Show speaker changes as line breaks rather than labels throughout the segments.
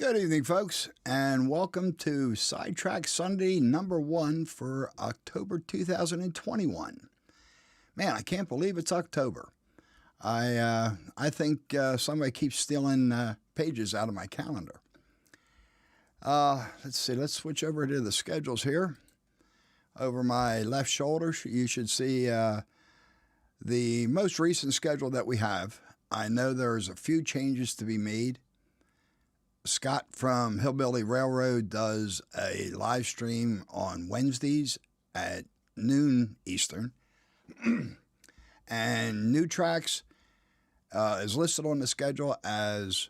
Good evening, folks, and welcome to Sidetrack Sunday #1 for October 2021. Man, I can't believe it's October. I think somebody keeps stealing pages out of my calendar. Let's see. Let's switch over to the schedules here. Over my left shoulder, you should see the most recent schedule that we have. I know there's a few changes to be made. Scott from Hillbilly Railroad does a live stream on Wednesdays at noon Eastern. And New Tracks is listed on the schedule as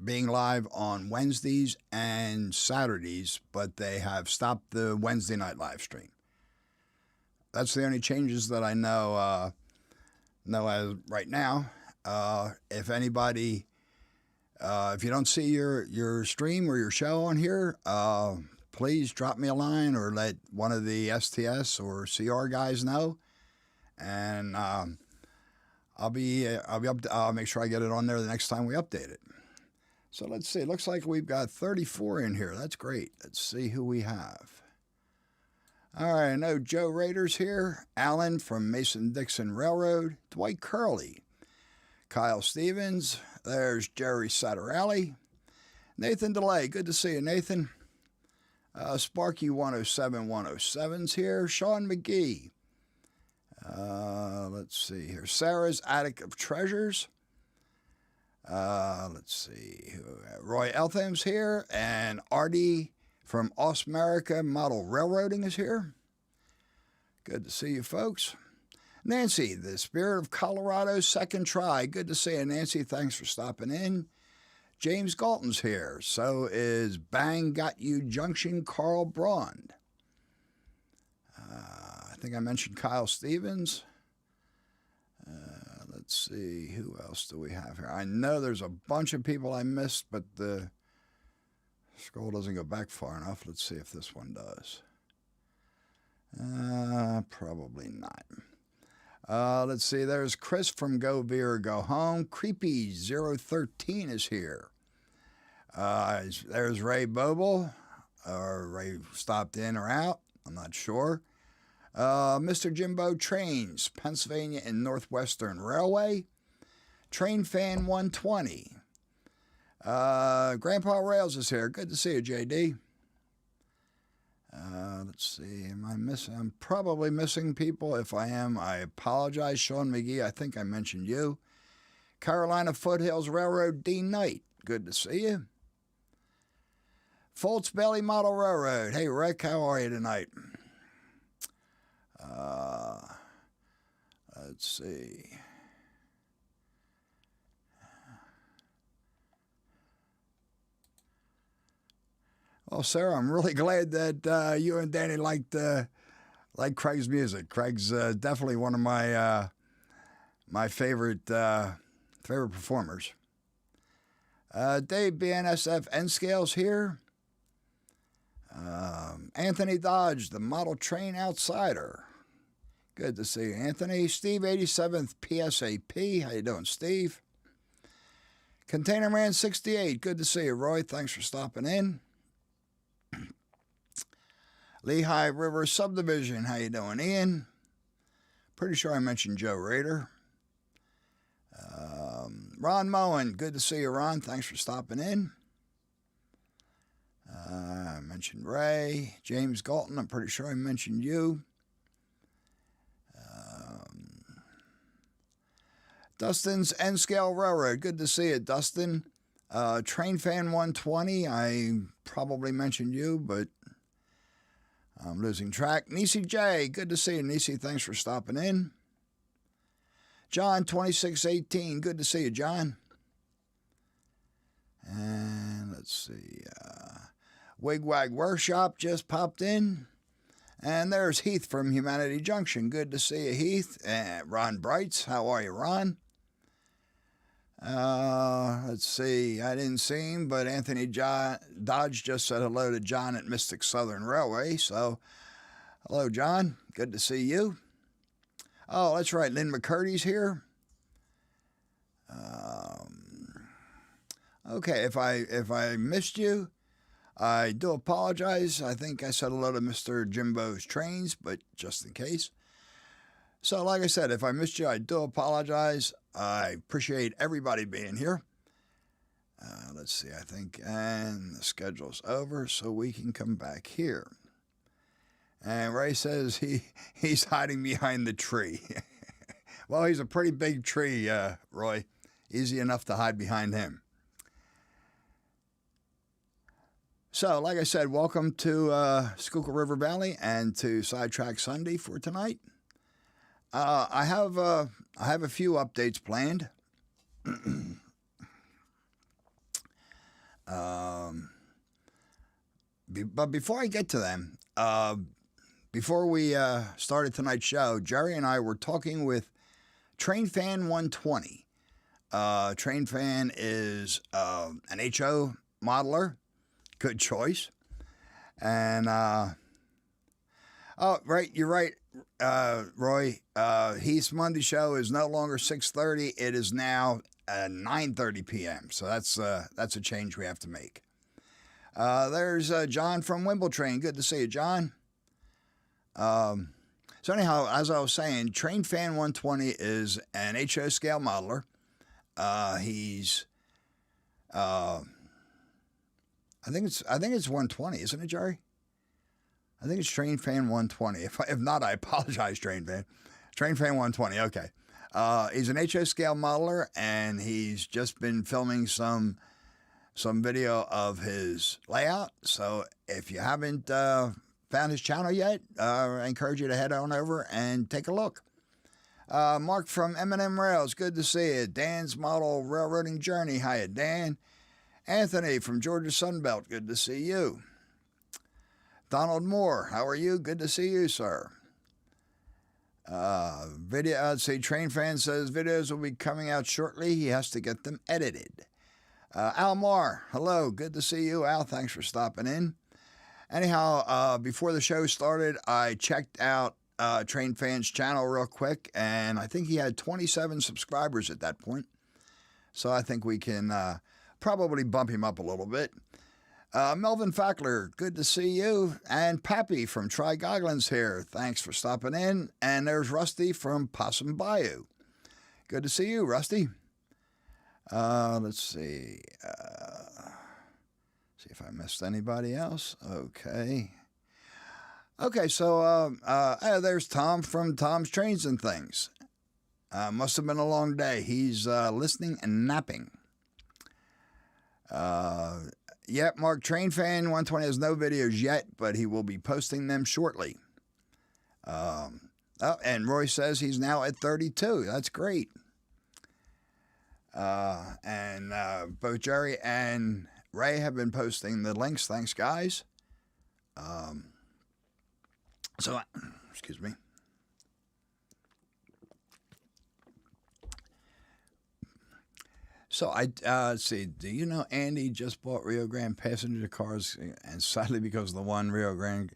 being live on Wednesdays and Saturdays, but they have stopped the Wednesday night live stream. That's the only changes that I know as right now. If anybody, if you don't see your stream or your show on here, please drop me a line or let one of the STS or CR guys know, and I'll make sure I get it on there the next time we update it. So let's see. It looks like we've got 34 in here. That's great. Let's see who we have. All right, I know Joe Rader's here, Alan from Mason-Dixon Railroad, Dwight Curley, Kyle Stevens, there's Jerry Satterelli, Nathan DeLay, good to see you, Nathan. Sparky 107-107's here, Sean McGee. Let's see here, Sarah's Attic of Treasures. Let's see, Roy Eltham's here, and Artie from America Model Railroading is here. Good to see you folks. Nancy, the Spirit of Colorado, second try. Good to see you, Nancy. Thanks for stopping in. James Galton's here. So is Bang Got You Junction Carl Braun. I think I mentioned Kyle Stevens. Let's see, who else do we have here? I know there's a bunch of people I missed, but the scroll doesn't go back far enough. Let's see if this one does. Probably not. Let's see, there's Chris from Go Veer Go Home. Creepy 013 is here. There's Ray Boble. Ray stopped in or out. I'm not sure. Mr. Jimbo Trains, Pennsylvania and Northwestern Railway. Train Fan 120. Grandpa Rails is here. Good to see you, JD. Let's see. Am I missing? I'm probably missing people. If I am, I apologize. Sean McGee, I think I mentioned you. Carolina Foothills Railroad, D. Knight. Good to see you. Foltz Belly Model Railroad. Hey, Rick, how are you tonight? Let's see. Well, Sarah, I'm really glad that you and Danny like Craig's music. Craig's definitely one of my my favorite performers. Dave BNSF N Scales here. Anthony Dodge, the Model Train Outsider. Good to see you, Anthony. Steve 87th PSAP. How you doing, Steve? Container Man 68. Good to see you, Roy. Thanks for stopping in. Lehigh River Subdivision. How you doing, Ian? Pretty sure I mentioned Joe Rader. Ron Moen. Good to see you, Ron. Thanks for stopping in. I mentioned Ray. James Galton. I'm pretty sure I mentioned you. Dustin's N-Scale Railroad. Good to see you, Dustin. Train Fan 120. I probably mentioned you, but I'm losing track. Nisi J. Good to see you, Nisi. Thanks for stopping in. John 2618. Good to see you, John. And let's see. Wigwag Workshop just popped in. And there's Heath from Humanity Junction. Good to see you, Heath. And Ron Brights. How are you, Ron? Let's see. I didn't see him, but Anthony Dodge just said hello to John at Mystic Southern Railway. So, hello, John. Good to see you. Oh, that's right. Lynn McCurdy's here. Okay, if I missed you, I do apologize. I think I said hello to Mr. Jimbo's Trains, but just in case. So, like I said, if I missed you, I do apologize. I appreciate everybody being here. Let's see, I think, and the schedule's over, so we can come back here. And Ray says he's hiding behind the tree. Well, he's a pretty big tree, Roy. Easy enough to hide behind him. So, like I said, welcome to Schuylkill River Valley and to Sidetrack Sunday for tonight. I have a few updates planned. But before I get to them, before we started tonight's show, Jerry and I were talking with Train Fan 120. Train Fan is an HO modeler. Good choice. And, oh, right, you're right, Roy. Heath's Monday show is no longer 6:30. It is now 9:30 p.m. So that's a change we have to make. There's John from Wimbledon. Good to see you, John. So anyhow, as I was saying, Train Fan 120 is an HO scale modeler. He's I think it's 120, isn't it, Jerry? I think it's Train Fan 120. If not, I apologize, Train Fan. Train Fan 120. Okay. He's an HO scale modeler, and he's just been filming some video of his layout. So if you haven't found his channel yet, I encourage you to head on over and take a look. Mark from M&M Rails, good to see you. Dan's Model Railroading Journey, hiya, Dan. Anthony from Georgia Sunbelt, good to see you. Donald Moore, how are you? Good to see you, sir. Let's see, Train Fan says videos will be coming out shortly. He has to get them edited. Al Marr, hello, good to see you, Al. Thanks for stopping in. Anyhow, before the show started, I checked out Train Fan's channel real quick, and I think he had 27 subscribers at that point. So I think we can probably bump him up a little bit. Melvin Fackler, good to see you. And Pappy from Tri Goglins here. Thanks for stopping in. And there's Rusty from Possum Bayou. Good to see you, Rusty. Let's see. See if I missed anybody else. Okay. Okay, so there's Tom from Tom's Trains and Things. Must have been a long day. He's listening and napping. Yep, Mark, Train Fan 120 has no videos yet, but he will be posting them shortly. Oh, and Roy says he's now at 32. That's great. And both Jerry and Ray have been posting the links. Thanks, guys. Excuse me. So let's see. Do you know Andy just bought Rio Grande passenger cars, and sadly because of the one Rio Grande?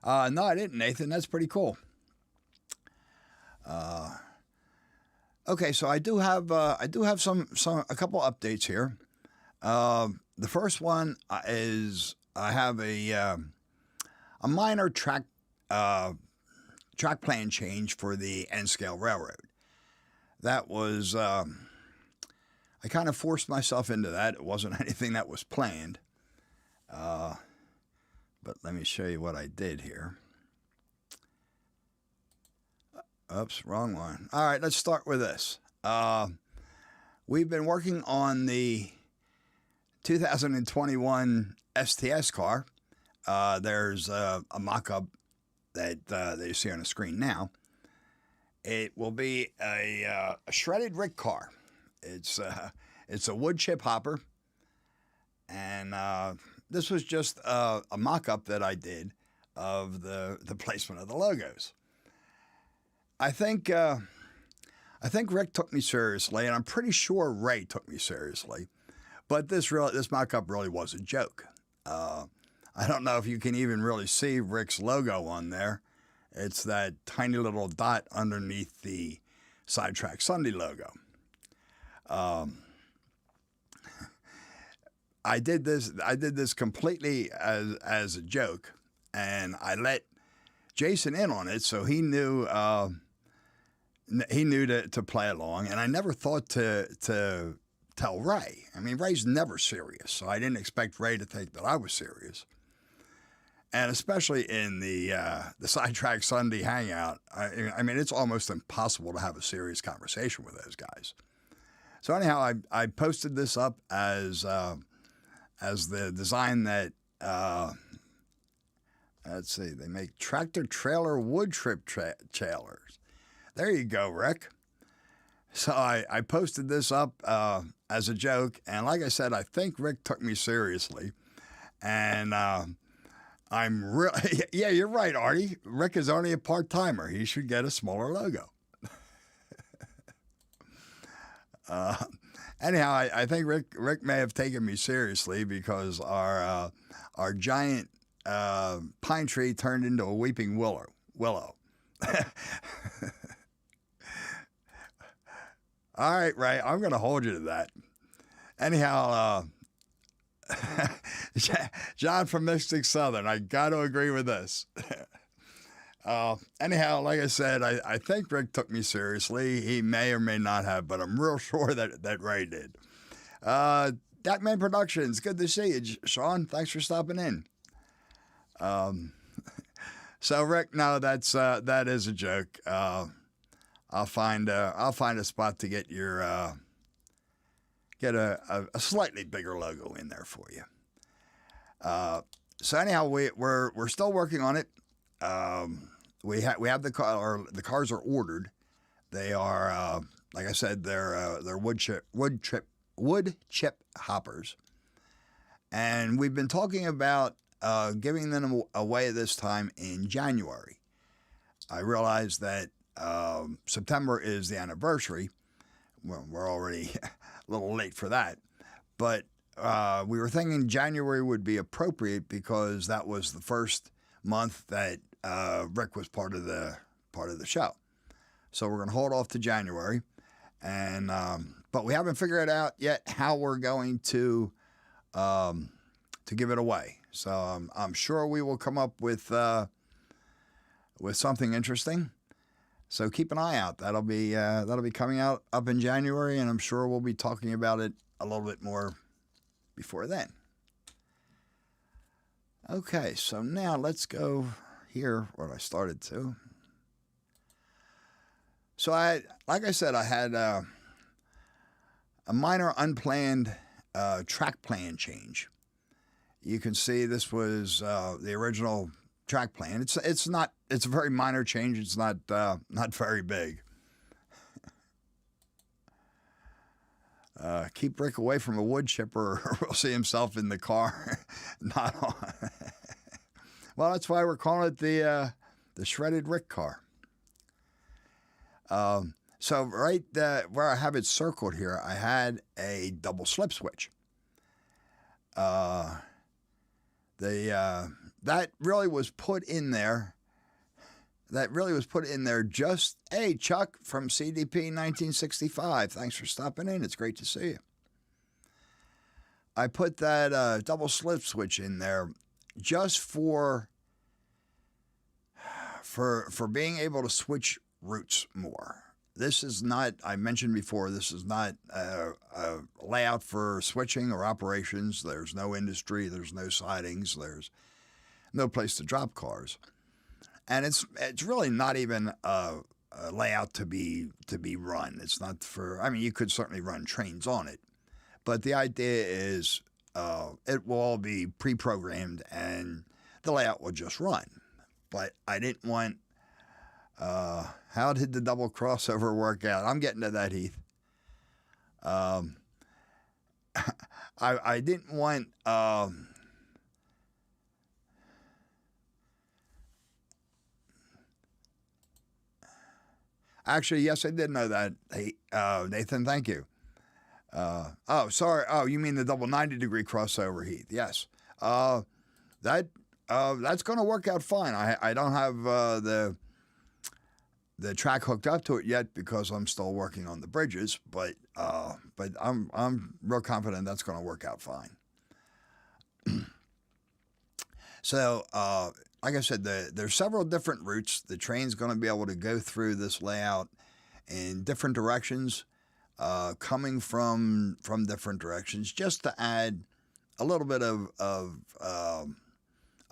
No, I didn't, Nathan. That's pretty cool. Okay, so I do have a couple updates here. The first one is I have a minor track plan change for the N-scale railroad. That was. I kind of forced myself into that. It wasn't anything that was planned. But let me show you what I did here. Oops, wrong one. All right, let's start with this. We've been working on the 2021 STS car. There's a mock-up that you see on the screen now. It will be a shredded rick car. It's a wood chip hopper, and this was just a mock-up that I did of the placement of the logos. I think Rick took me seriously, and I'm pretty sure Ray took me seriously. But this mock-up really was a joke. I don't know if you can even really see Rick's logo on there. It's that tiny little dot underneath the Sidetrack Sunday logo. I did this completely as a joke, and I let Jason in on it, so he knew to play along. And I never thought to tell Ray. I mean, Ray's never serious, so I didn't expect Ray to think that I was serious. And especially in the Sidetrack Sunday hangout, I mean, it's almost impossible to have a serious conversation with those guys. So anyhow, I posted this up as the design that, let's see, they make tractor trailer wood chip trailers. There you go, Rick. So I posted this up as a joke, and like I said, I think Rick took me seriously. And I'm really, yeah, you're right, Artie. Rick is only a part-timer. He should get a smaller logo. Anyhow, I think Rick may have taken me seriously because our giant pine tree turned into a weeping willow. All right, Ray, I'm going to hold you to that. Anyhow, John from Mystic Southern, I got to agree with this. Anyhow, like I said, I think Rick took me seriously. He may or may not have, but I'm real sure that Ray did. Datman Productions, good to see you, Sean. Thanks for stopping in. So Rick, no, that is a joke. I'll find a spot to get your get a slightly bigger logo in there for you. So anyhow, we're still working on it. We have the car, or the cars are ordered. They are like I said, they're wood chip hoppers, and we've been talking about giving them away this time in January. I realize that September is the anniversary. Well, we're already a little late for that, but we were thinking January would be appropriate because that was the first month that Rick was part of the show. So we're going to hold off to January, and but we haven't figured out yet how we're going to give it away. So I'm sure we will come up with something interesting. So keep an eye out. That'll be coming out up in January, and I'm sure we'll be talking about it a little bit more before then. Okay, so now let's go here where I started to. So like I said, I had a minor unplanned track plan change. You can see this was the original track plan. It's a very minor change. It's not very big. Keep Rick away from a wood chipper, or we'll see himself in the car. Not on. Well, that's why we're calling it the shredded Rick car. So right where I have it circled here, I had a double slip switch. That really was put in there. Just, hey, Chuck from CDP 1965. Thanks for stopping in. It's great to see you. I put that double slip switch in there just for being able to switch routes more. This is not, I mentioned before, this is not a layout for switching or operations. There's no industry, there's no sidings, there's no place to drop cars. And it's really not even a layout to be run. It's not for, I mean, you could certainly run trains on it, but the idea is it will all be pre-programmed and the layout will just run. But I didn't want, how did the double crossover work out? I'm getting to that, Heath. I didn't want, actually, yes, I did know that. Hey, Nathan, thank you. Oh, sorry. Oh, you mean the double 90-degree crossover, Heath? Yes. That's going to work out fine. I don't have the track hooked up to it yet because I'm still working on the bridges, but I'm real confident that's going to work out fine. So, like I said, there's several different routes. The train's going to be able to go through this layout in different directions. coming from different directions, just to add a little bit of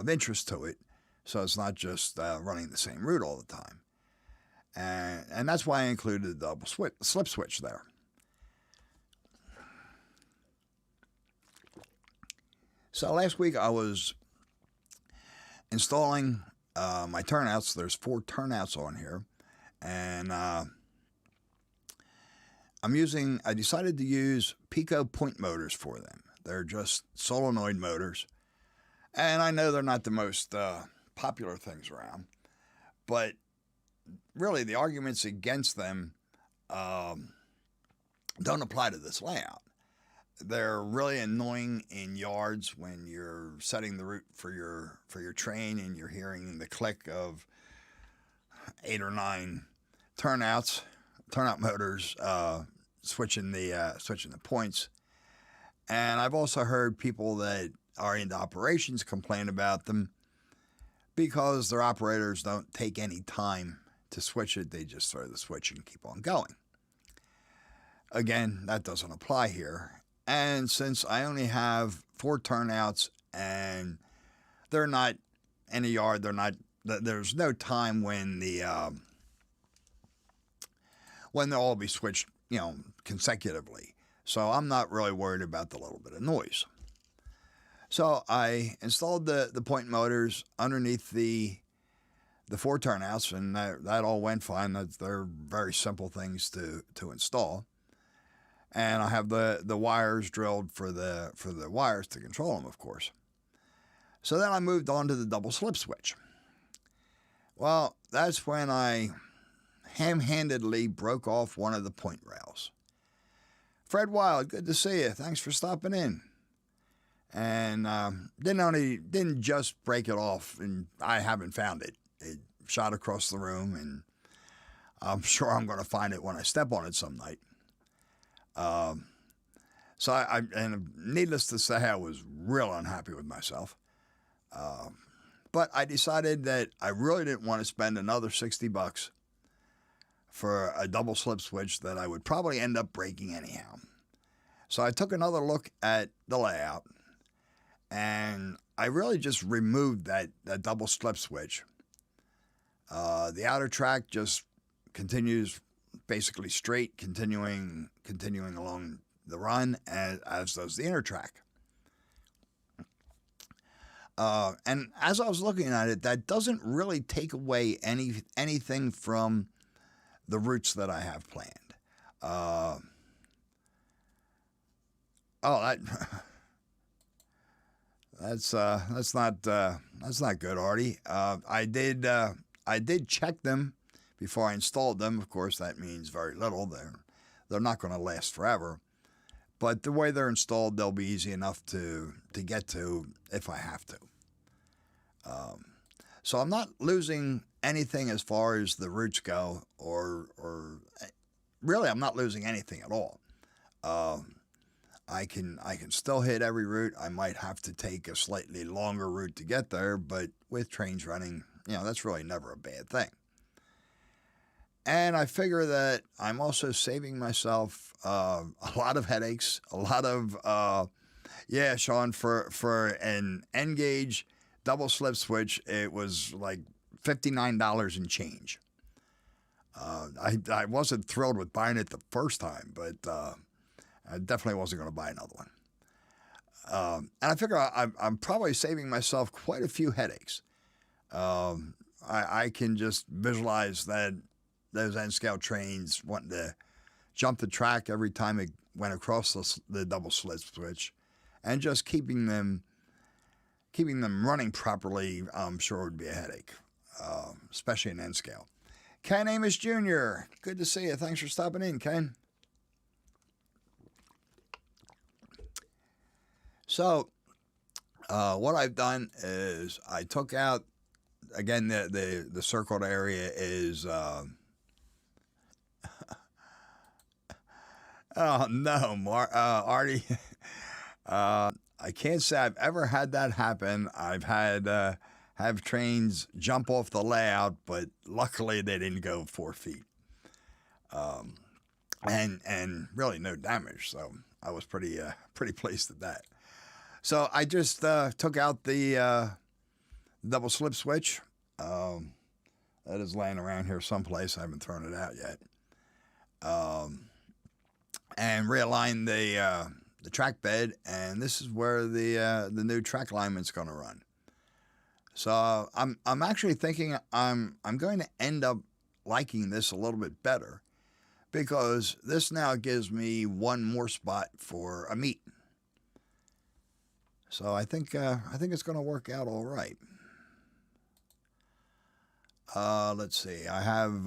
interest to it, so it's not just running the same route all the time. And that's why I included the double slip switch there. So last week I was installing my turnouts. There's 4 turnouts on here, and I decided to use Pico point motors for them. They're just solenoid motors, and I know they're not the most popular things around, but really the arguments against them don't apply to this layout. They're really annoying in yards when you're setting the route for your train and you're hearing the click of 8 or 9 turnout motors switching the points. And I've also heard people that are into operations complain about them because their operators don't take any time to switch it. They just throw the switch and keep on going. Again, that doesn't apply here. And since I only have 4 turnouts and they're not in a yard, there's no time when when they'll all be switched, consecutively. So I'm not really worried about the little bit of noise. So I installed the point motors underneath the 4 turnouts, and that all went fine. They're very simple things to install. And I have the wires drilled for the wires to control them, of course. So then I moved on to the double slip switch. Well, that's when I ham-handedly broke off one of the point rails. Fred Wild, good to see you. Thanks for stopping in. And didn't just break it off, and I haven't found it. It shot across the room, and I'm sure I'm going to find it when I step on it some night. So and needless to say, I was real unhappy with myself. But I decided that I really didn't want to spend another $60 for a double slip switch that I would probably end up breaking anyhow. So I took another look at the layout, and I really just removed that double slip switch. The outer track just continues basically straight, continuing along the run, as does the inner track. And as I was looking at it, that doesn't really take away anything from the routes that I have planned. That's not good, Artie. I did check them before I installed them. Of course, that means very little. They're not going to last forever. But the way they're installed, they'll be easy enough to get to if I have to. So I'm not losing anything as far as the routes go, or really I'm not losing anything at all. I can still hit every route. I might have to take a slightly longer route to get there, but with trains running, that's really never a bad thing. And I figure that I'm also saving myself a lot of headaches, a lot of, Sean, for an N-gauge double slip switch, it was like $59 and change. I wasn't thrilled with buying it the first time, but I definitely wasn't going to buy another one. And I figure I'm probably saving myself quite a few headaches. I can just visualize those N-scale trains wanting to jump the track every time it went across the double slip switch, and just keeping them running properly, I'm sure would be a headache, especially in N-scale. Ken Amos Jr., good to see you. Thanks for stopping in, Ken. So what I've done is I took out, again, the circled area is, oh no, Artie, I can't say I've ever had that happen. I've had have trains jump off the layout, but luckily they didn't go 4 feet. and really no damage. So I was pretty pleased at that. So I just took out the double slip switch. That is laying around here someplace. I haven't thrown it out yet. And realigned the track bed, and this is where the new track alignment's going to run. So I'm actually thinking I'm going to end up liking this a little bit better, because this now gives me one more spot for a meet. So I think it's going to work out all right. Let's see. I have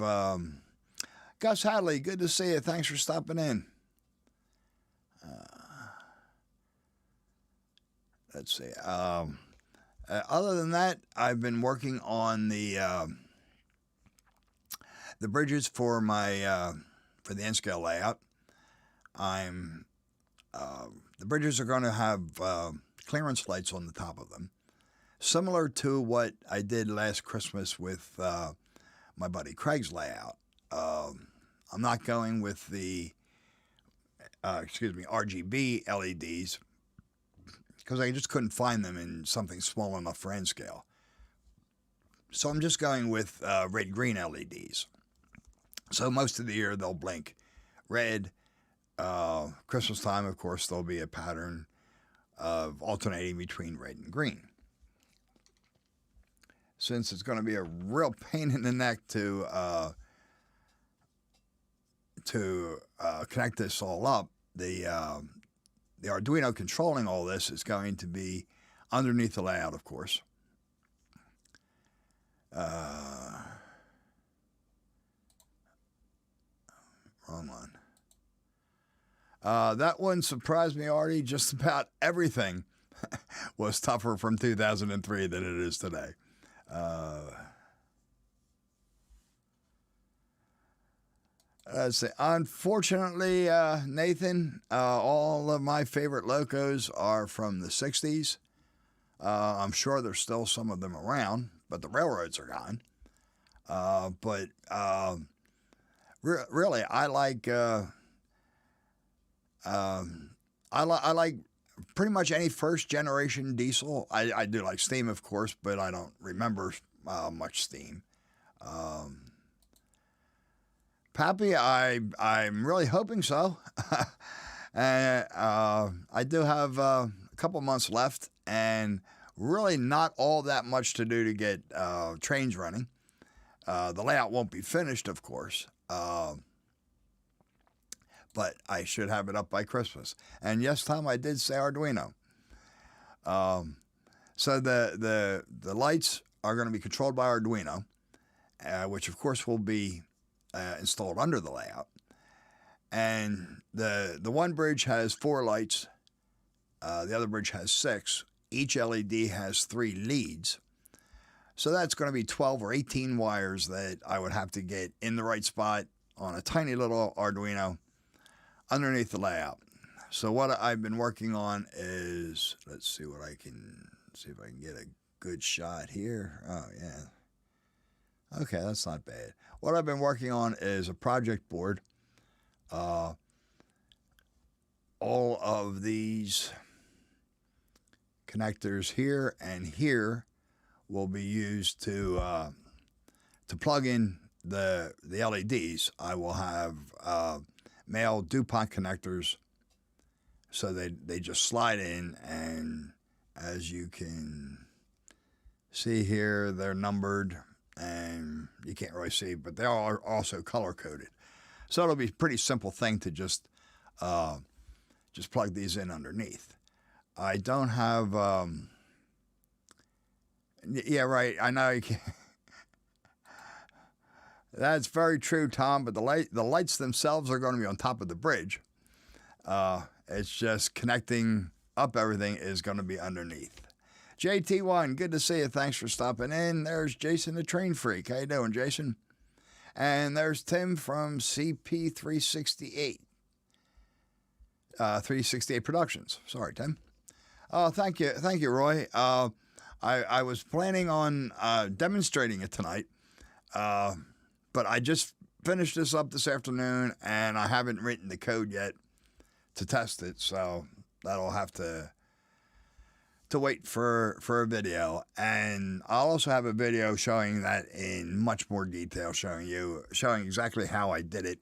Gus Hadley. Good to see you. Thanks for stopping in. Let's see. Other than that, I've been working on the bridges for my for the N-scale layout. The bridges are going to have clearance lights on the top of them, similar to what I did last Christmas with my buddy Craig's layout. I'm not going with the RGB LEDs, because I just couldn't find them in something small enough for N-scale. So I'm just going with red-green LEDs. So most of the year they'll blink red. Christmas time, of course, there'll be a pattern of alternating between red and green. Since it's going to be a real pain in the neck to connect this all up, the Arduino controlling all this is going to be underneath the layout, of course. Wrong one. That one surprised me, Artie. Just about everything was tougher from 2003 than it is today. Let's see. Unfortunately, Nathan, all of my favorite locos are from the 60s. I'm sure there's still some of them around, but the railroads are gone. Really, I like I like pretty much any first generation diesel. I do like steam, of course, but I don't remember much steam. Pappy, I'm really hoping so. And I do have a couple months left, and really not all that much to do to get trains running. The layout won't be finished, of course, but I should have it up by Christmas. And yes, Tom, I did say Arduino. So the lights are going to be controlled by Arduino, which of course will be installed under the layout. And the one bridge has 4 lights. The other bridge has 6. Each LED has 3 leads. So that's going to be 12 or 18 wires that I would have to get in the right spot on a tiny little Arduino underneath the layout. So what I've been working on is, let's see if I can get a good shot here. Oh, yeah. Okay, that's not bad. What I've been working on is a project board. All of these connectors here and here will be used to plug in the LEDs. I will have male DuPont connectors, so they just slide in, and as you can see here, they're numbered, and you can't really see, but they are also color-coded. So it'll be a pretty simple thing to just plug these in underneath. I don't have... yeah, right. I know you can't. That's very true, Tom. But the lights themselves are going to be on top of the bridge. It's just connecting up everything is going to be underneath. JT1, good to see you. Thanks for stopping in. There's Jason, the train freak. How you doing, Jason? And there's Tim from CP368. 368 Productions. Sorry, Tim. Thank you, Roy. I was planning on demonstrating it tonight, but I just finish this up this afternoon, and I haven't written the code yet to test it, so that'll have to wait for a video. And I'll also have a video showing that in much more detail, showing exactly how I did it.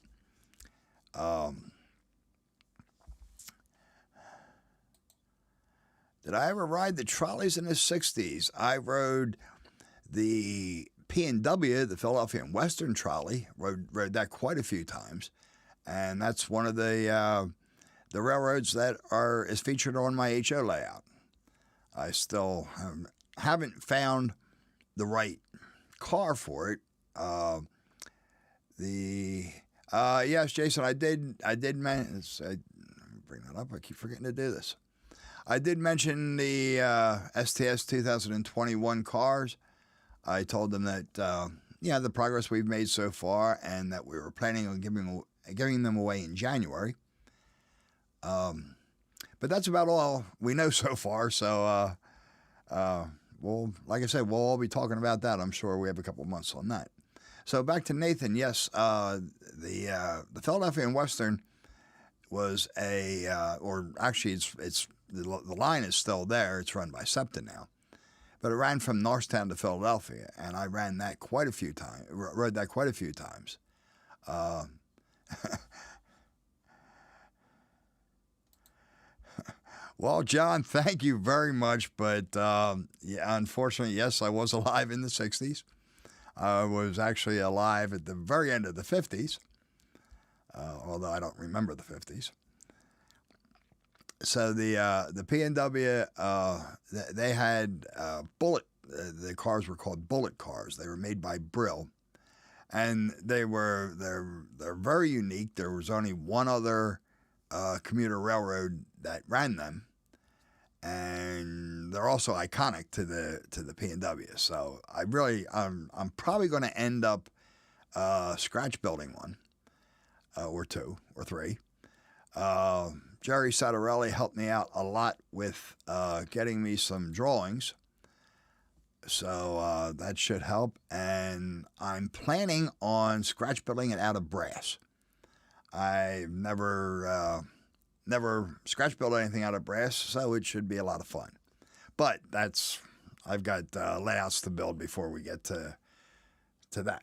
Did I ever ride the trolleys in the 60s? I rode the P&W, the Philadelphia and Western trolley, rode that quite a few times. And that's one of the railroads that is featured on my HO layout. I still haven't found the right car for it. Yes, Jason, I did mention. Bring that up. I keep forgetting to do this. I did mention the STS 2021 cars. I told them that the progress we've made so far, and that we were planning on giving them away in January. But that's about all we know so far. So, well, like I said, we'll all be talking about that. I'm sure we have a couple of months on that. So back to Nathan. Yes, the Philadelphia and Western was or actually, it's the line is still there. It's run by SEPTA now, but it ran from Norristown to Philadelphia, and I ran that quite a few times. Rode that quite a few times. Well, John, thank you very much. But unfortunately, yes, I was alive in the 60s. I was actually alive at the very end of the 50s, although I don't remember the 50s. So the P&W, they had bullet. The cars were called bullet cars. They were made by Brill, and they're very unique. There was only one other commuter railroad that ran them, and they're also iconic to the P&W. So I'm probably going to end up scratch building one or two or three. Jerry Sattarelli helped me out a lot with getting me some drawings, so that should help. And I'm planning on scratch building it out of brass. I've never scratch built anything out of brass, so it should be a lot of fun. But I've got layouts to build before we get to that.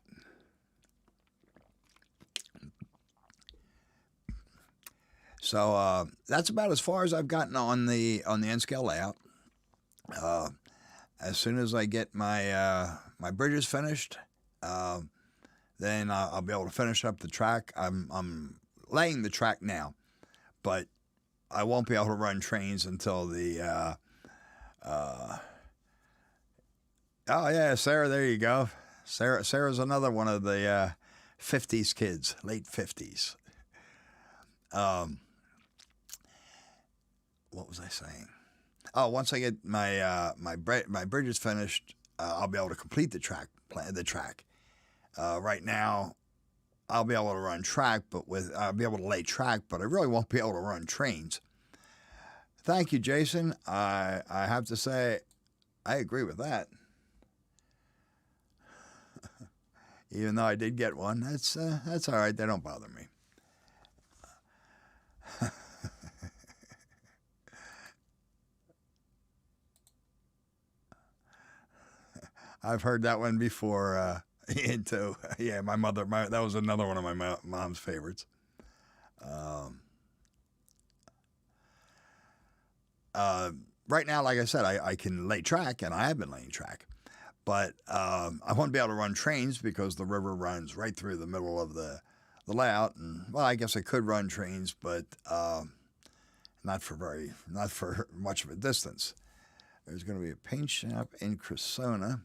So that's about as far as I've gotten on the N-scale layout. As soon as I get my bridges finished, then I'll be able to finish up the track. I'm laying the track now, but I won't be able to run trains until the. Oh yeah, Sarah, there you go. Sarah's another one of the 50s kids, late 50s. What was I saying? Oh, once I get my bridges finished, I'll be able to complete the track. Right now, I'll be able to run track, I'll be able to lay track, but I really won't be able to run trains. Thank you, Jason. I have to say, I agree with that. Even though I did get one, that's all right. They don't bother me. I've heard that one before. Into yeah, my mother. That was another one of my mom's favorites. Right now, like I said, I can lay track, and I have been laying track, but I won't be able to run trains because the river runs right through the middle of the layout. And well, I guess I could run trains, but not for much of a distance. There's going to be a paint shop in Cressona.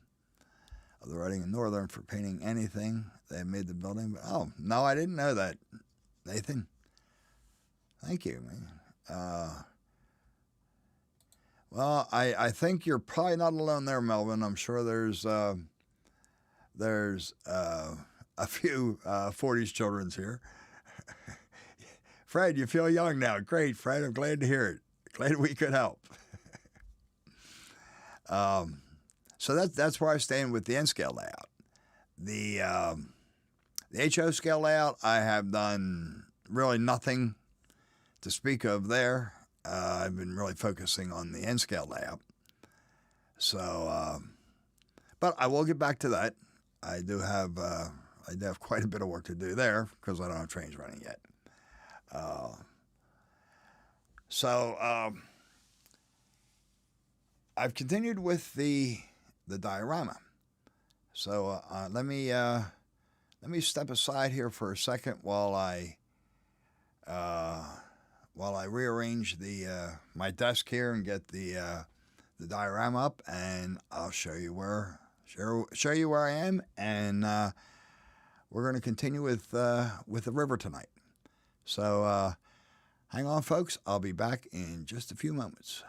They're writing in Northern for painting anything. They made the building. Oh, no, I didn't know that, Nathan. Thank you. Well, I think you're probably not alone there, Melvin. I'm sure there's a few 40s children's here. Fred, you feel young now. Great, Fred. I'm glad to hear it. Glad we could help. So that's where I stand with the N-scale layout. The HO scale layout, I have done really nothing to speak of there. I've been really focusing on the N scale layout. So, but I will get back to that. I do have quite a bit of work to do there because I don't have trains running yet. I've continued with the diorama. So let me step aside here for a second while I rearrange my desk here and get the diorama up, and I'll show you where I am, and we're going to continue with the river tonight. So hang on, folks. I'll be back in just a few moments.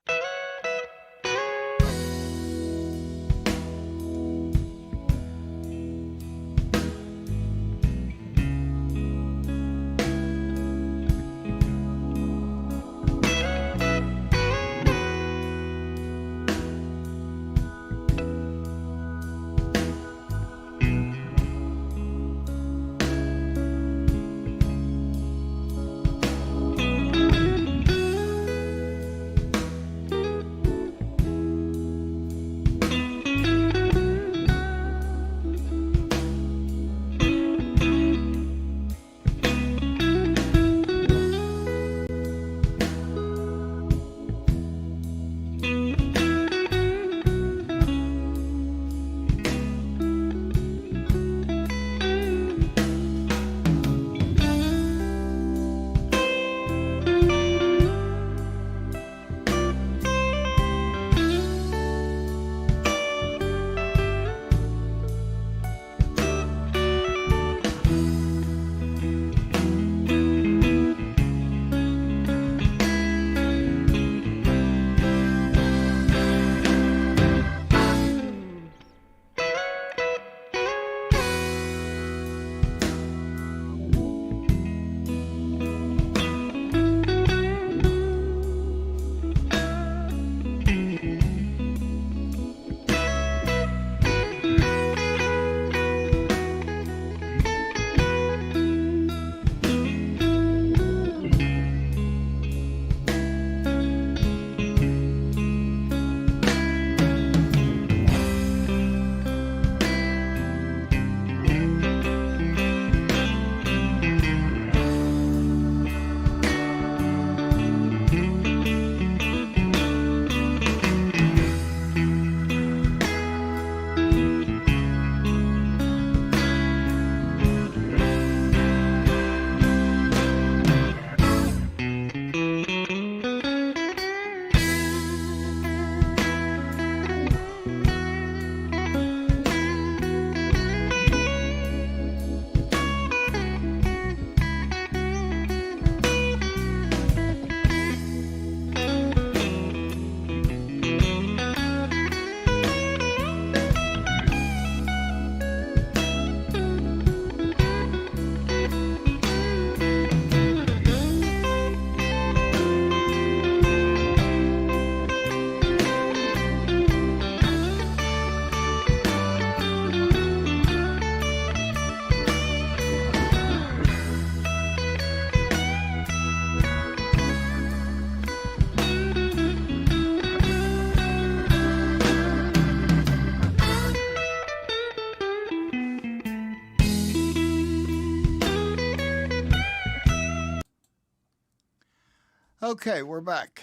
Okay, we're back.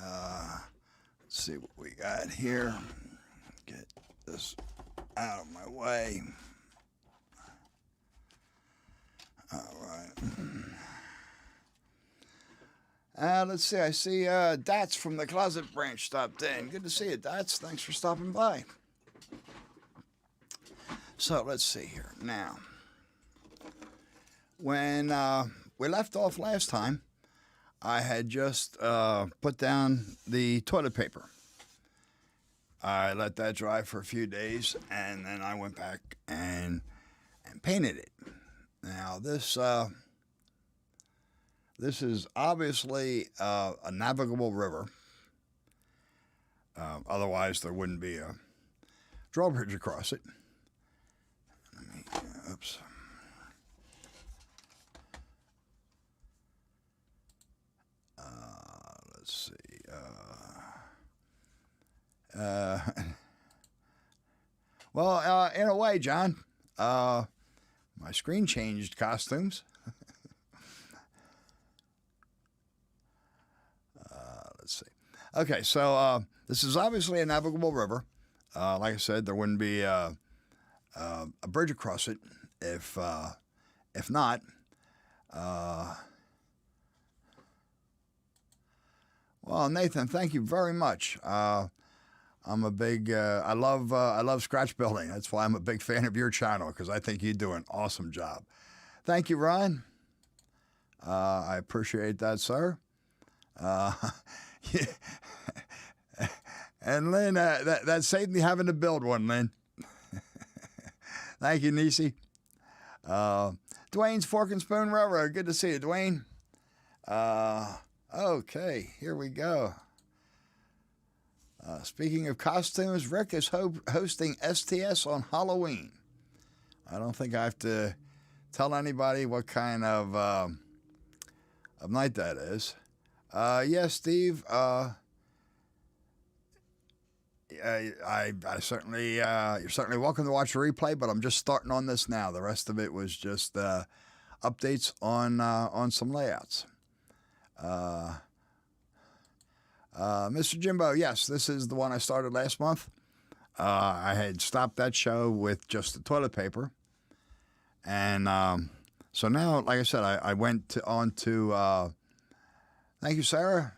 Let's see what we got here. Get this out of my way. All right. Let's see. I see Dats from the Closet Branch stopped in. Good to see you, Dats. Thanks for stopping by. So let's see here. Now, when we left off last time, I had just put down the toilet paper. I let that dry for a few days, and then I went back and painted it. Now this is obviously a navigable river. Otherwise, there wouldn't be a drawbridge across it. Oops. let's see. Uh, well, in a way, John, my screen changed costumes. Let's see. Okay, so this is obviously a navigable river. Like I said, there wouldn't be a bridge across it if not. Well, Nathan, thank you very much. I'm a big. I love scratch building. That's why I'm a big fan of your channel, because I think you do an awesome job. Thank you, Ron. I appreciate that, sir. And Lynn, that saved me having to build one, Lynn. Thank you, Nisi. Dwayne's Fork and Spoon Railroad. Good to see you, Dwayne. Okay, here we go. Speaking of costumes, Rick is hosting STS on Halloween. I don't think I have to tell anybody what kind of night that is. Yes, Steve. I certainly you're certainly welcome to watch the replay, but I'm just starting on this now. The rest of it was just updates on some layouts. Mr. Jimbo, yes, this is the one I started last month. I had stopped that show with just the toilet paper, and so now, like I said, I went on to. Thank you, Sarah.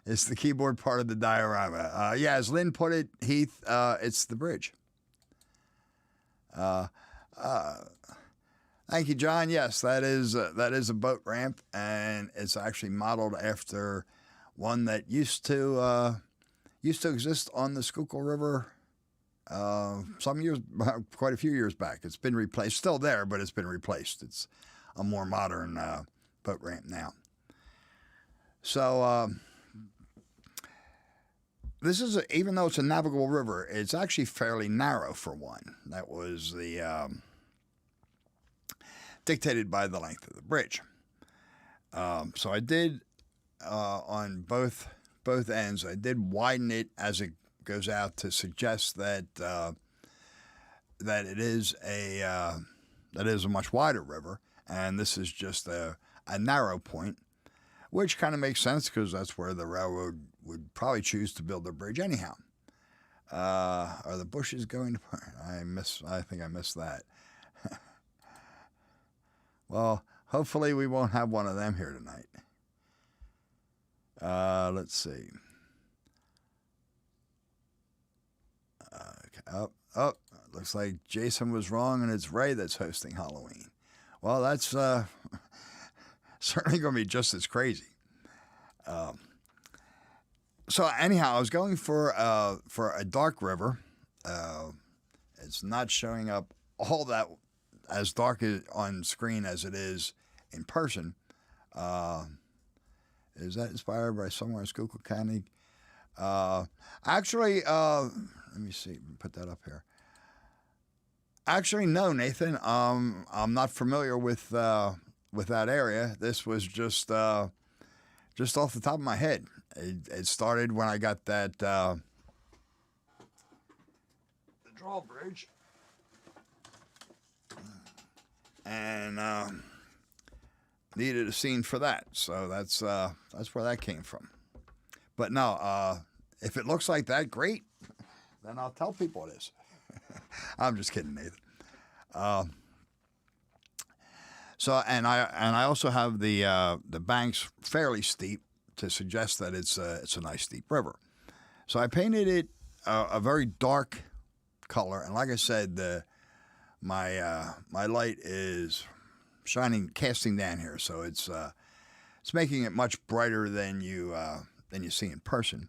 It's the keyboard part of the diorama. Yeah, as Lynn put it, Heath, it's the bridge. Thank you, John. Yes, that is a boat ramp, and it's actually modeled after one that used to exist on the Schuylkill River some years, quite a few years back. It's been replaced. Still there, but it's been replaced. It's a more modern boat ramp now. So this is, even though it's a navigable river, it's actually fairly narrow for one. That was the dictated by the length of the bridge. So I did on both ends. I did widen it as it goes out to suggest that that it is a much wider river, and this is just a narrow point, which kind of makes sense because that's where the railroad would probably choose to build their bridge anyhow. Are the bushes going to? I think I missed that. Well, hopefully we won't have one of them here tonight. Let's see. Okay. Oh, looks like Jason was wrong, and it's Ray that's hosting Halloween. Well, that's certainly going to be just as crazy. So anyhow, I was going for a dark river. It's not showing up all that as dark on screen as it is in person. Is that inspired by somewhere in Schuylkill County? Actually, let me see. Put that up here. Actually, no, Nathan. I'm not familiar with that area. This was just off the top of my head. It started when I got that the drawbridge, and needed a scene for that. So that's where that came from. But no, if it looks like that, great. Then I'll tell people it is. I'm just kidding, Nathan. So and I also have the banks fairly steep to suggest that it's a nice steep river. So I painted it a very dark color, and like I said, my light is casting down here, so it's making it much brighter than you see in person.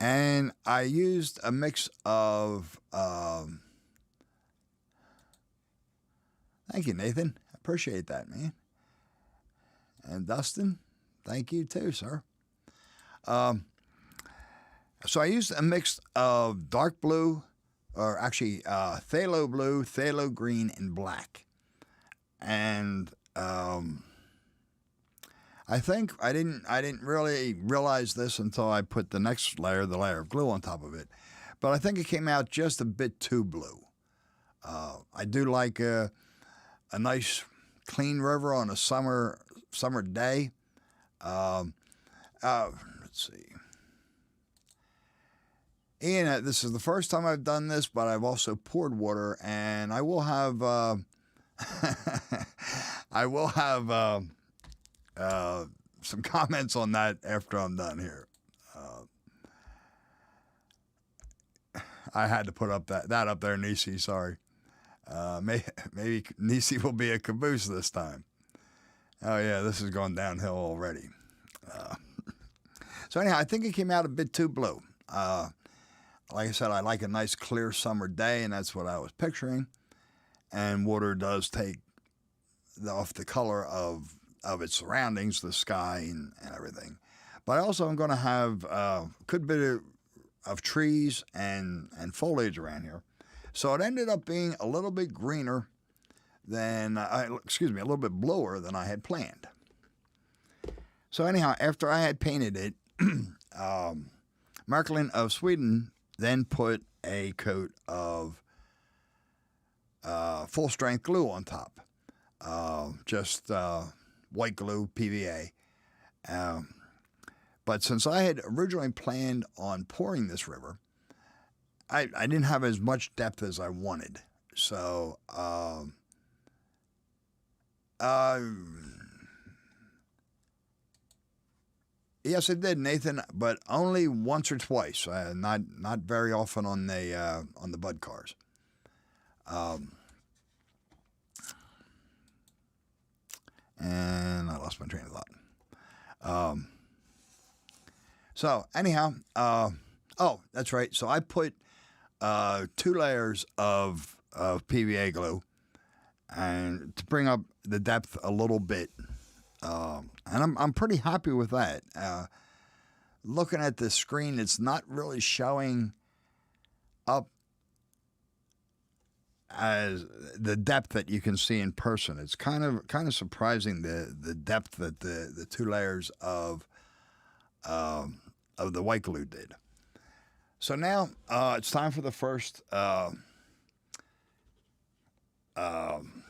And I used a mix of. Thank you, Nathan. I appreciate that, man. And Dustin, thank you too, sir. So I used a mix of dark blue, or actually phthalo blue, phthalo green, and black. And I think I didn't really realize this until I put the next layer, the layer of glue on top of it. But I think it came out just a bit too blue. I do like a nice clean river on a summer day. Let's see. Ian, this is the first time I've done this, but I've also poured water, and I will have some comments on that after I'm done here. I had to put up that up there, Nisi. Sorry. Maybe Nisi will be a caboose this time. Oh yeah, this is going downhill already. So anyhow, I think it came out a bit too blue. Like I said, I like a nice clear summer day, and that's what I was picturing. And water does take off the color of its surroundings, the sky and everything. But I also am going to have a good bit of trees and foliage around here. So it ended up being a little bit greener than, a little bit bluer than I had planned. So anyhow, after I had painted it, Märklin of Sweden then put a coat of full-strength glue on top, just white glue, PVA. But since I had originally planned on pouring this river, I didn't have as much depth as I wanted. So yes, it did, Nathan, but only once or twice. Not very often on the bud cars. And I lost my train of thought. So anyhow, oh, that's right. So I put 2 layers of PVA glue, and to bring up the depth a little bit. And I'm pretty happy with that. Looking at the screen, it's not really showing up as the depth that you can see in person. It's kind of surprising the depth that the 2 layers of the white glue did. So now it's time for the first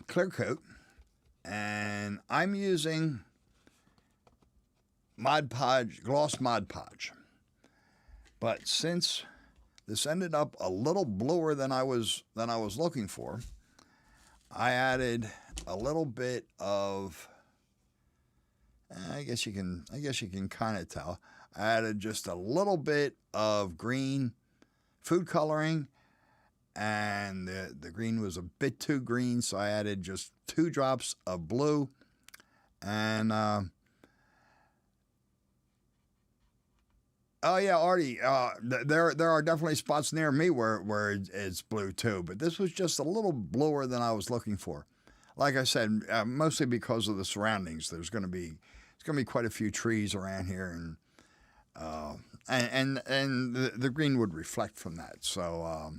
clear coat, and I'm using Mod Podge, gloss Mod Podge. But since this ended up a little bluer than I was looking for, I added a little bit of, I guess you can kind of tell. I added just a little bit of green food coloring, and the green was a bit too green, so I added just 2 drops of blue, and oh yeah, Artie, there are definitely spots near me where it's blue too, but this was just a little bluer than I was looking for. Like I said, mostly because of the surroundings. There's going to be quite a few trees around here, and the green would reflect from that. So,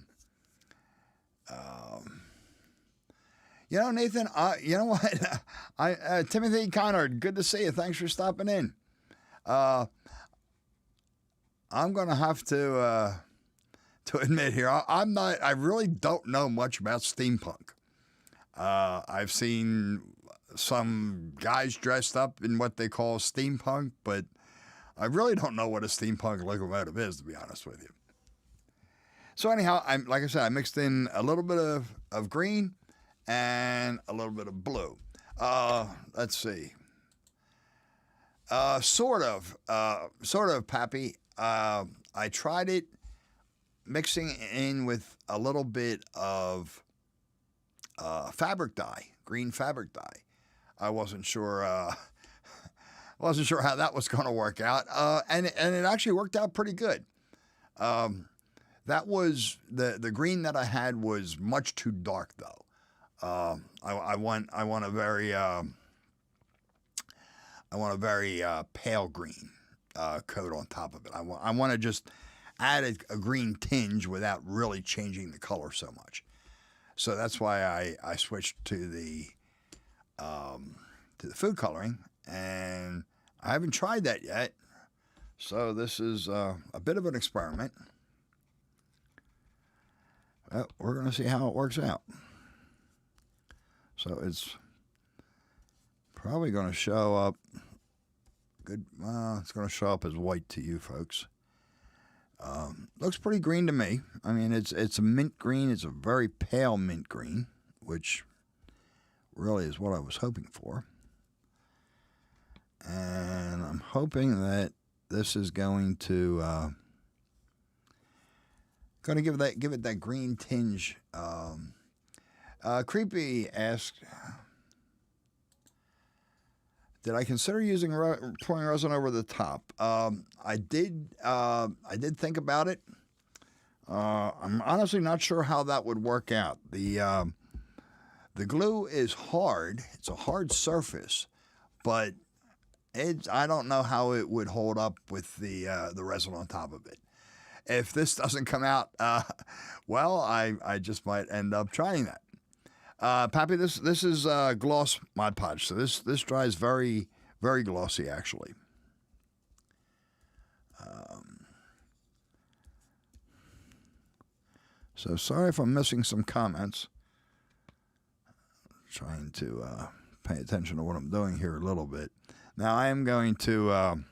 you know, Nathan, you know what? Timothy Connard, good to see you. Thanks for stopping in. I'm going to have to admit here, I really don't know much about steampunk. I've seen some guys dressed up in what they call steampunk, but I really don't know what a steampunk locomotive is, to be honest with you. So anyhow, like I said, I mixed in a little bit of green and a little bit of blue. Let's see. Sort of, Pappy. I tried it mixing in with a little bit of fabric dye, green fabric dye. I wasn't sure how that was going to work out, and it actually worked out pretty good. That was the green that I had was much too dark though. I want a very pale green coat on top of it. I want to just add a green tinge without really changing the color so much. So that's why I switched to the to the food coloring, and I haven't tried that yet. So this is a bit of an experiment. Well, we're going to see how it works out. So it's probably going to show up good. It's going to show up as white to you folks. Looks pretty green to me. I mean, it's a mint green. It's a very pale mint green, which really is what I was hoping for. And I'm hoping that this is going to give it that green tinge. Creepy asked, did I consider using pouring resin over the top? I did think about it. I'm honestly not sure how that would work out. The glue is hard. It's a hard surface, but I don't know how it would hold up with the resin on top of it. If this doesn't come out well, I just might end up trying that. Pappy, this is gloss Mod Podge, so this dries very, very glossy actually. So sorry if I'm missing some comments. Trying to pay attention to what I'm doing here a little bit. Now I am going to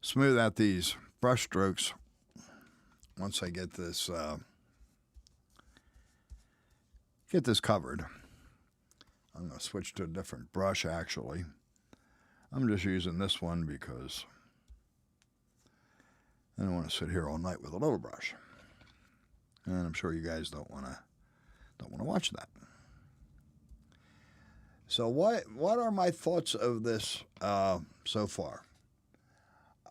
smooth out these brush strokes once I get this covered. I'm going to switch to a different brush actually. I'm just using this one because I don't want to sit here all night with a little brush. And I'm sure you guys don't want to watch that. So what are my thoughts of this so far?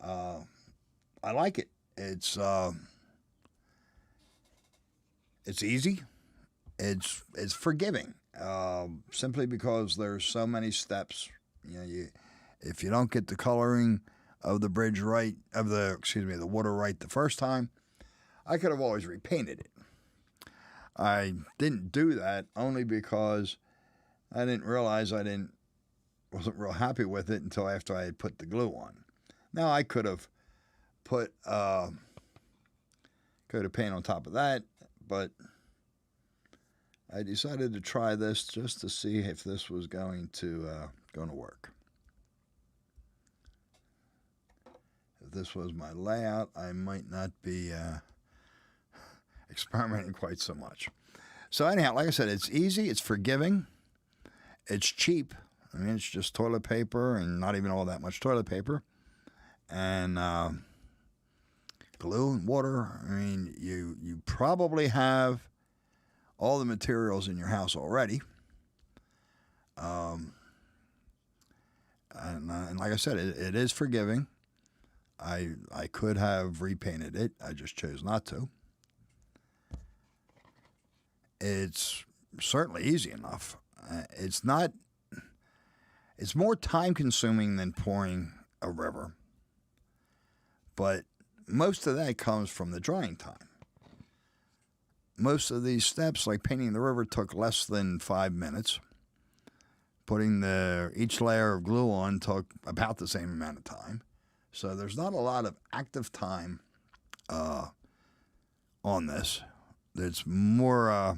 I like it. It's easy. It's forgiving. Simply because there's so many steps. You know, if you don't get the coloring of the bridge right, the water right the first time, I could have always repainted it. I didn't do that only because I didn't realize wasn't real happy with it until after I had put the glue on. Now I could have put coat of paint on top of that, but I decided to try this just to see if this was going to work. If this was my layout, I might not be experimenting quite so much. So anyhow, like I said, it's easy, it's forgiving, it's cheap. I mean, it's just toilet paper and not even all that much toilet paper. And glue and water. I mean, you probably have all the materials in your house already. And like I said, it is forgiving. I could have repainted it. I just chose not to. It's certainly easy enough. It's more time consuming than pouring a river. But most of that comes from the drying time. Most of these steps, like painting the river, took less than 5 minutes. Putting each layer of glue on took about the same amount of time. So there's not a lot of active time on this. It's more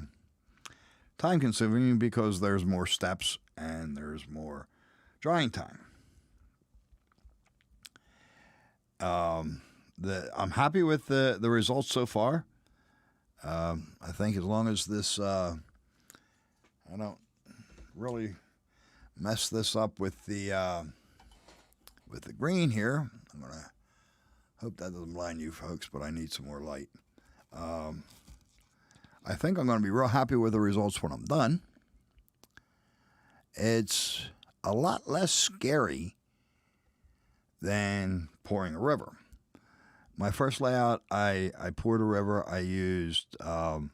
time consuming because there's more steps and there's more drying time. I'm happy with the results so far. I think as long as this, I don't really mess this up with the green here. I'm gonna hope that doesn't blind you folks, but I need some more light. I think I'm going to be real happy with the results when I'm done. It's a lot less scary than pouring a river. My first layout, I poured a river. I used the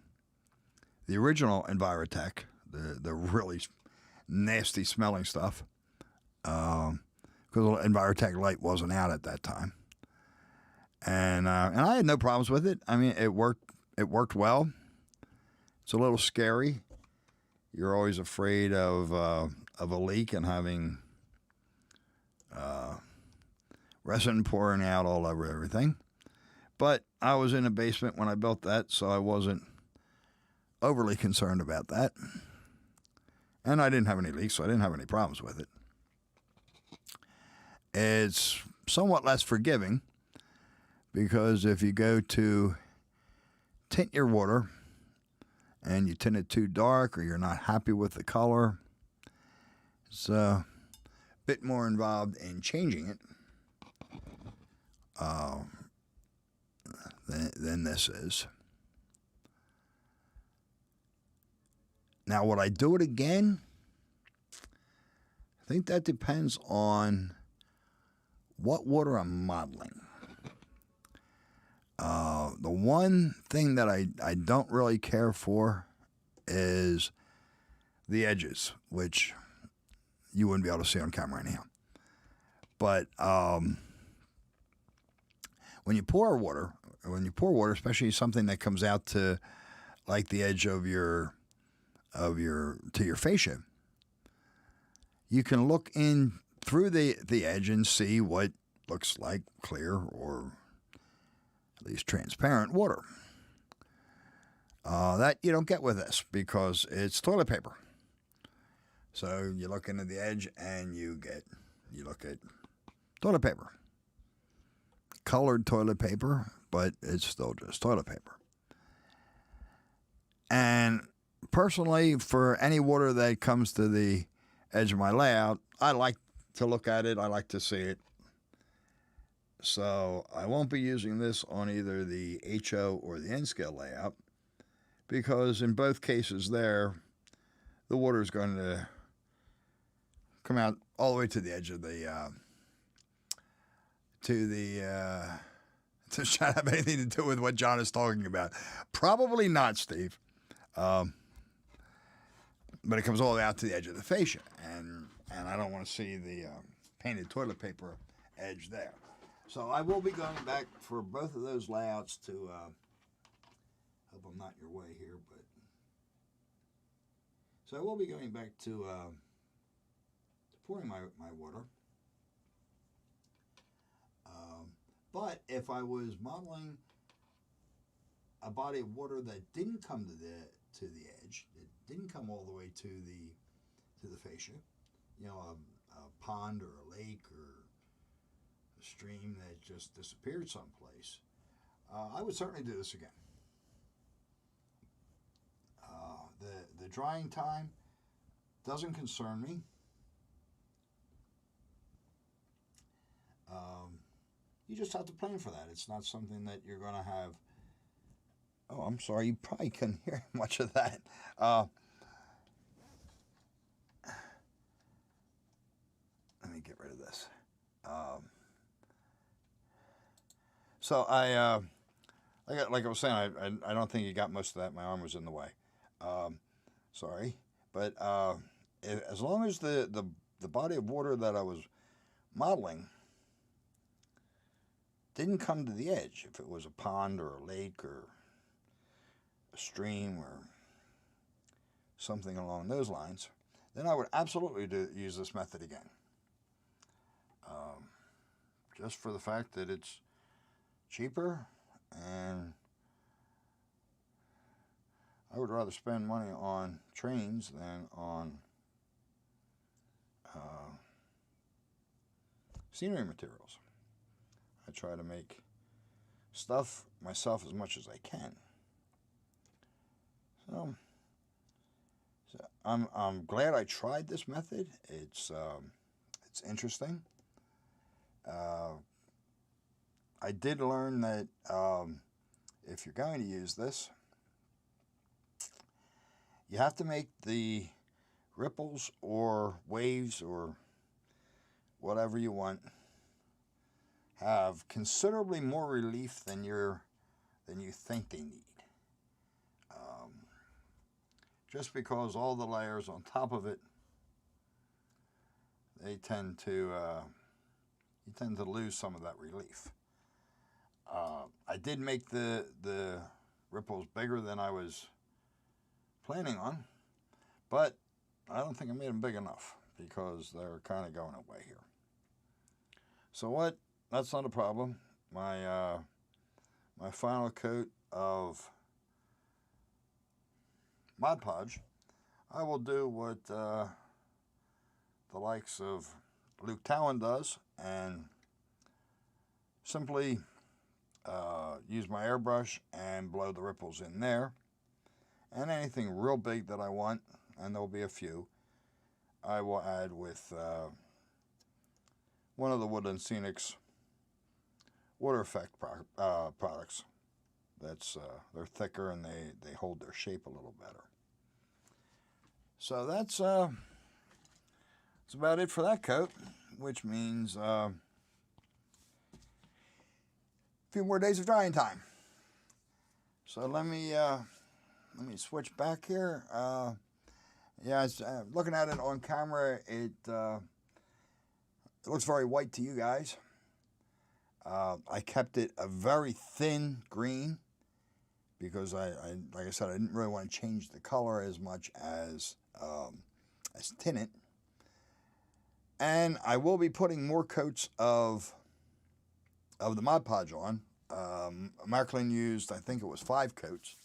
original Envirotech, the really nasty smelling stuff, because Envirotech Light wasn't out at that time, and I had no problems with it. I mean, it worked. It worked well. It's a little scary. You're always afraid of of a leak and having resin pouring out all over everything. But I was in a basement when I built that, so I wasn't overly concerned about that. And I didn't have any leaks, so I didn't have any problems with it. It's somewhat less forgiving because if you go to tint your water and you tint it too dark or you're not happy with the color, it's a bit more involved in changing it than this is. Now, would I do it again? I think that depends on what water I'm modeling. The one thing that I don't really care for is the edges, which you wouldn't be able to see on camera anyhow. But when you pour water, especially something that comes out to like the edge of your fascia, you can look in through the edge and see what looks like clear or at least transparent water. That you don't get with this because it's toilet paper. So you look into the edge and you look at toilet paper. Colored toilet paper, but it's still just toilet paper. And personally, for any water that comes to the edge of my layout, I like to look at it. I like to see it. So I won't be using this on either the HO or the N-scale layout because in both cases there, the water is going to come out all the way to the edge of the does that have anything to do with what John is talking about? Probably not, Steve. But it comes all the way out to the edge of the fascia, and I don't want to see the painted toilet paper edge there. So I will be going back for both of those layouts to hope I'm not in your way here, but so I will be going back to pouring my water. But if I was modeling a body of water that didn't come to the edge, it didn't come all the way to the fascia, you know, a pond or a lake or a stream that just disappeared someplace, I would certainly do this again. The drying time doesn't concern me. You just have to plan for that. It's not something that you're going to have. Oh, I'm sorry. You probably couldn't hear much of that. Let me get rid of this. So like I was saying, I don't think you got most of that. My arm was in the way. Sorry, but as long as the body of water that I was modeling didn't come to the edge, if it was a pond or a lake or a stream or something along those lines, then I would absolutely use this method again. Just for the fact that it's cheaper, and I would rather spend money on trains than on scenery materials. I try to make stuff myself as much as I can. So I'm glad I tried this method. It's interesting. I did learn that if you're going to use this, you have to make the ripples or waves or whatever you want have considerably more relief than you think they need. Just because all the layers on top of it, you tend to lose some of that relief. I did make the ripples bigger than I was planning on, but I don't think I made them big enough
because they're kind of going away here. So what? That's not a problem. My my final coat of Mod Podge, I will do what the likes of Luke Towan does, and simply use my airbrush and blow the ripples in there. And anything real big that I want, and there'll be a few, I will add with one of the Woodland Scenics water effect products. That's they're thicker and they hold their shape a little better. So that's about it for that coat, which means a few more days of drying time. So let me switch back here. Yeah, looking at it on camera, it looks very white to you guys. I kept it a very thin green because I like I said, I didn't really want to change the color as much as tint it. And I will be putting more coats of the Mod Podge on. Märklin used, I think it was 5 coats.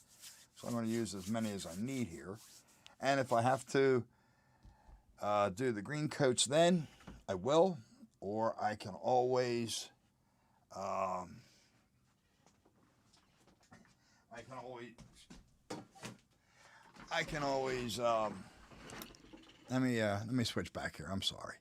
So I'm going to use as many as I need here. And if I have to do the green coats then, I will. Or I can always let me switch back here. I'm sorry.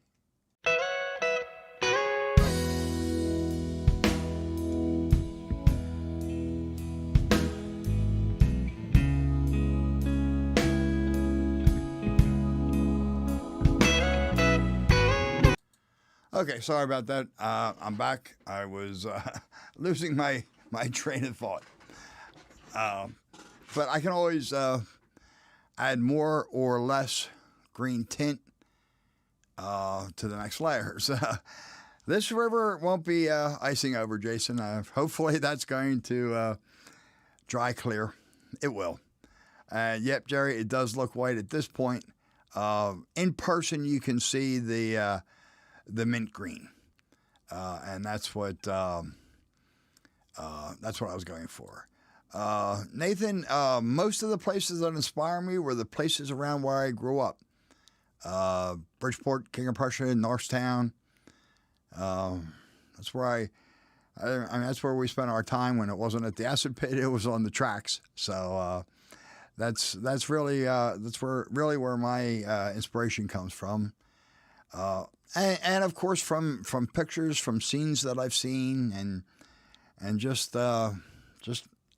Okay, sorry about that. I'm back. I was losing my train of thought. But I can always add more or less green tint to the next layers. This river won't be icing over, Jason. Hopefully that's going to dry clear. It will. Yep, Jerry, it does look white at this point. In person, you can see the mint green, and that's what I was going for. Nathan, most of the places that inspire me were the places around where I grew up. Bridgeport, King of Prussia, Norristown. That's where I mean, that's where we spent our time when it wasn't at the acid pit; it was on the tracks. So that's really where my inspiration comes from. And of course from pictures, from scenes that I've seen, and just out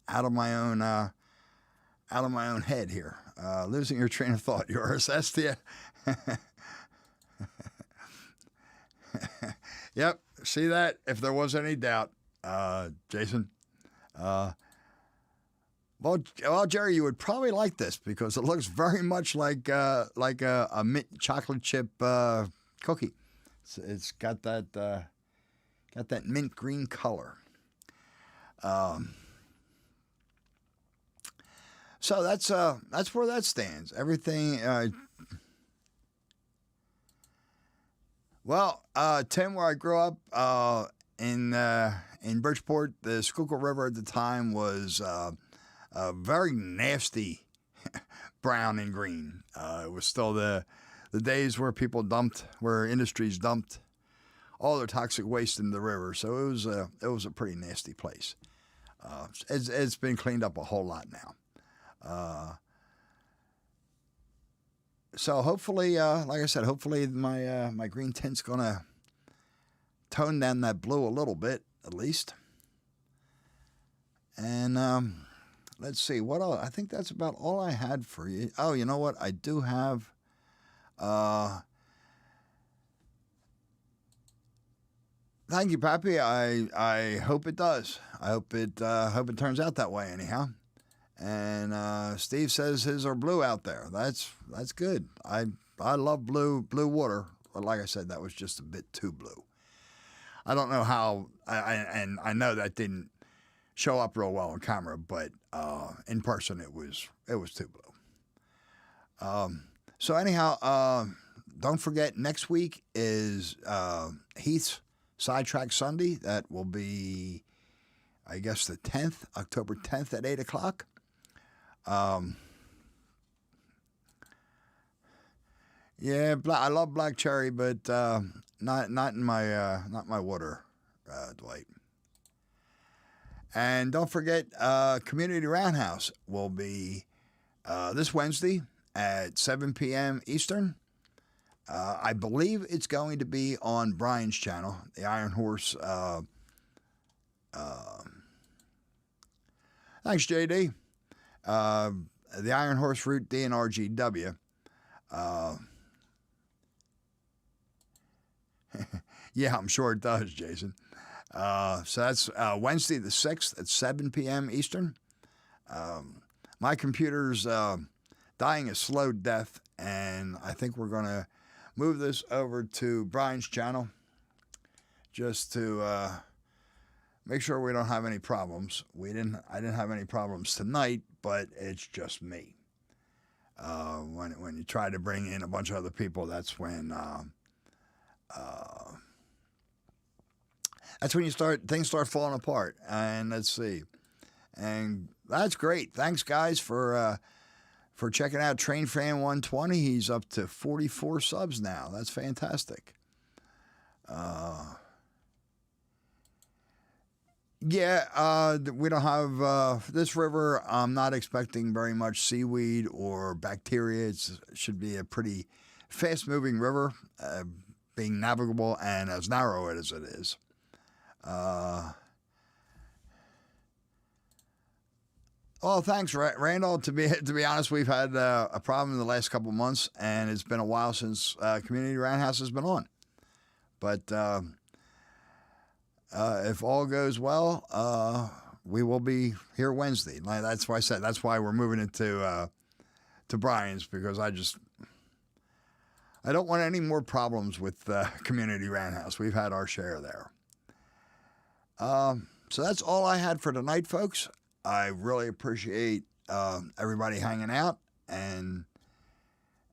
of my own head here. Losing your train of thought, yours, STS. Yep, see that? If there was any doubt, Jason. Well, Jerry, you would probably like this because it looks very much like a mint chocolate chip cookie. It's got that mint green color. So that's where that stands. Everything. Tim, where I grew up in Bridgeport, the Schuylkill River at the time was a very nasty brown and green. It was still the days where where industries dumped all their toxic waste into the river. So it was a pretty nasty place. It's been cleaned up a whole lot now. So hopefully, like I said, hopefully my green tint's gonna tone down that blue a little bit, at least. And let's see what else. I think that's about all I had for you. Oh, you know what? I do have. Thank you, Pappy. I hope it does. I hope it turns out that way. Anyhow. And Steve says his are blue out there. That's good. I love blue water. But like I said, that was just a bit too blue. I don't know how. I know that didn't show up real well on camera, but in person it was too blue. So anyhow,
don't forget, next week is Heath's Sidetrack Sunday. That will be, I guess, the 10th, October 10th at 8 o'clock. Yeah, I love black cherry, but not in my water, Dwight. And don't forget, Community Roundhouse will be this Wednesday at 7 p.m. Eastern. I believe it's going to be on Brian's channel, the Iron Horse. Thanks, JD. The Iron Horse Route D and RGW. Yeah, I'm sure it does, Jason. So that's Wednesday the 6th at 7 p.m. Eastern. My computer's dying a slow death, and I think we're going to move this over to Brian's channel just to make sure we don't have any problems. I didn't have any problems tonight, but it's just me. When you try to bring in a bunch of other people, that's when things start falling apart. And let's see, and that's great. Thanks, guys, for checking out Train Fan 120. He's up to 44 subs now. That's fantastic. Yeah, we don't have this river. I'm not expecting very much seaweed or bacteria. It should be a pretty fast-moving river, being navigable and as narrow as it is. Well, thanks, Randall. To be honest, we've had a problem in the last couple of months, and it's been a while since Community Roundhouse has been on. But if all goes well, we will be here Wednesday. That's why I said that's why we're moving it to Brian's, because I don't want any more problems with Community Roundhouse. We've had our share there. So that's all I had for tonight, folks. I really appreciate everybody hanging out and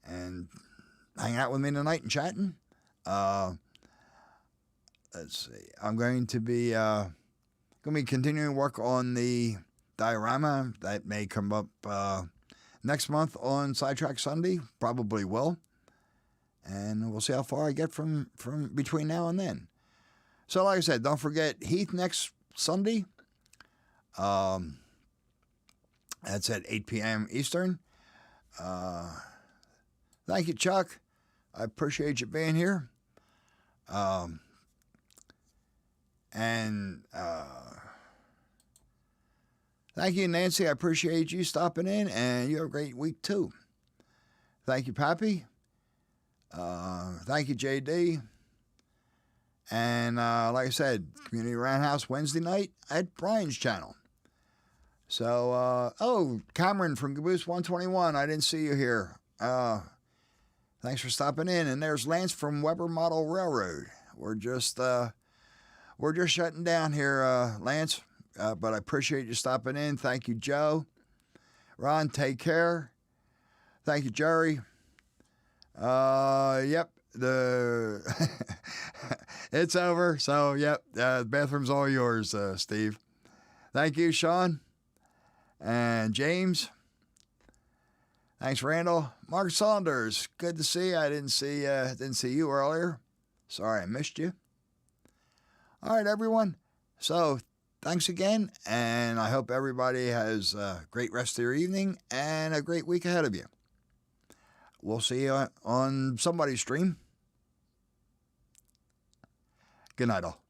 hanging out with me tonight and chatting. Let's see. I'm going to be continuing work on the diorama that may come up next month on Sidetrack Sunday. Probably will, and we'll see how far I get from between now and then. So, like I said, don't forget Heath next Sunday. That's at 8 p.m. Eastern. Thank you, Chuck. I appreciate you being here. And thank you, Nancy. I appreciate you stopping in, and you have a great week, too. Thank you, Pappy. Thank you, JD. And like I said, Community Roundhouse Wednesday night at Brian's channel. So, Cameron from Caboose 121, I didn't see you here. Thanks for stopping in. And there's Lance from Weber Model Railroad. We're just shutting down here, Lance. But I appreciate you stopping in. Thank you, Joe. Ron, take care. Thank you, Jerry. Yep. It's over. So, yep. The bathroom's all yours, Steve. Thank you, Sean. And James. Thanks, Randall. Mark Saunders. Good to see you. I didn't see you earlier. Sorry I missed you. All right, everyone. So, thanks again, and I hope everybody has a great rest of your evening and a great week ahead of you. We'll see you on somebody's stream. Good night, all.